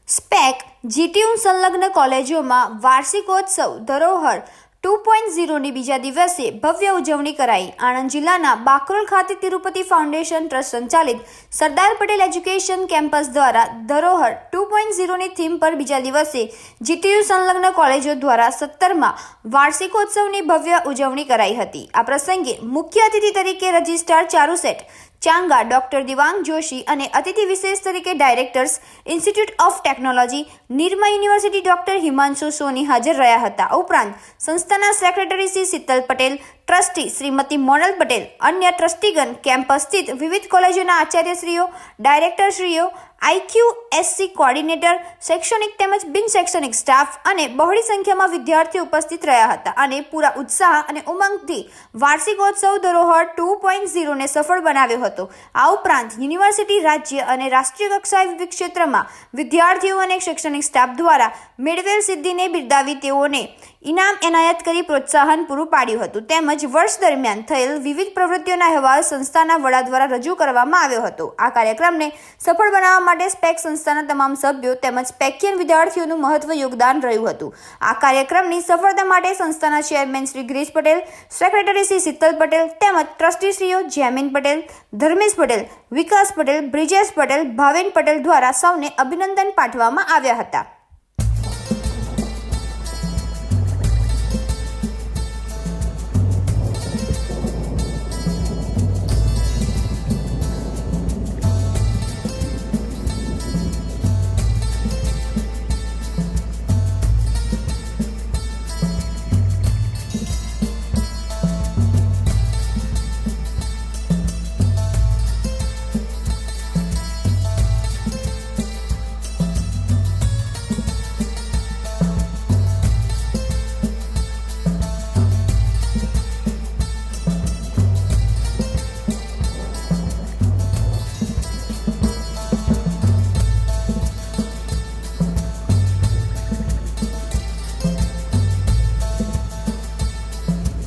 Spec GTU સંલગ્ન કોલેજોમાં વાર્ષિકોત્સવ ધરોહર 2.0ની બીજા દિવસે ભવ્ય ઉજવણી કરાઈ। આણંદ જિલ્લાના બાકરોલ ખાતે તિરુપતિ ફાઉન્ડેશન ટ્રસ્ટ સંચાલિત સરદાર પટેલ એજ્યુકેશન કેમ્પસ દ્વારા ધરોહર 2.0ની થીમ પર બીજા દિવસે જીટીયુ સંલગ્ન કોલેજો દ્વારા 17મા વાર્ષિકોત્સવની ભવ્ય ઉજવણી કરાઈ હતી। આ પ્રસંગે મુખ્ય અતિથિ તરીકે રજિસ્ટ્રાર ચારુસેટ ચાંગા, ડોક્ટર દિવાંગ જોશી અને અતિથિ વિશેષ તરીકે directors institute of technology, Nirma university doctor Himanshu Soni હાજર રહ્યા હતા। ઉપરાંત સંસ્થાના સેક્રેટરી શ્રી શીતલ પટેલ, ટ્રસ્ટી શ્રીમતી મોનલ પટેલ, અન્ય ટ્રસ્ટીગણ, કેમ્પસ સ્થિત વિવિધ કોલેજોના આચાર્યશ્રીઓ, ડાયરેક્ટરશ્રીઓ, IQSC કોર્ડિનેટર, શૈક્ષણિક તેમજ બિન શૈક્ષણિક સ્ટાફ અને બહોળી સંખ્યામાં વિદ્યાર્થીઓ ઉપસ્થિત રહ્યા હતા અને પૂરા ઉત્સાહ અને ઉમંગથી વાર્ષિકોત્સવ ધરોહર 2.0ને સફળ બનાવ્યો હતો। આ ઉપરાંત યુનિવર્સિટી રાજ્ય અને રાષ્ટ્રીય કક્ષાએ વિવિધ ક્ષેત્રમાં વિદ્યાર્થીઓ અને શૈક્ષણિક સ્ટાફ દ્વારા મેળવેલ સિદ્ધિને બિરદાવી તેઓને ઇનામ એનાયત કરી પ્રોત્સાહન પૂરું પાડ્યું હતું। તેમજ વર્ષ દરમિયાન થયેલ વિવિધ પ્રવૃત્તિઓના અહેવાલ સંસ્થાના વડા દ્વારા રજૂ કરવામાં આવ્યો હતો। આ કાર્યક્રમને સફળ બનાવવા માટે સ્પેક સંસ્થાના તમામ સભ્યો તેમજ સ્પેકિયન વિદ્યાર્થીઓનું મહત્વ યોગદાન રહ્યું હતું। આ કાર્યક્રમની સફળતા માટે સંસ્થાના ચેરમેન શ્રી ગિરીશ પટેલ, સેક્રેટરી શ્રી શીતલ પટેલ તેમજ ટ્રસ્ટીશ્રીઓ જેમિન પટેલ, ધર્મેશ પટેલ, વિકાસ પટેલ, બ્રિજેશ પટેલ, ભાવેન પટેલ દ્વારા સૌને અભિનંદન પાઠવવામાં આવ્યા હતા।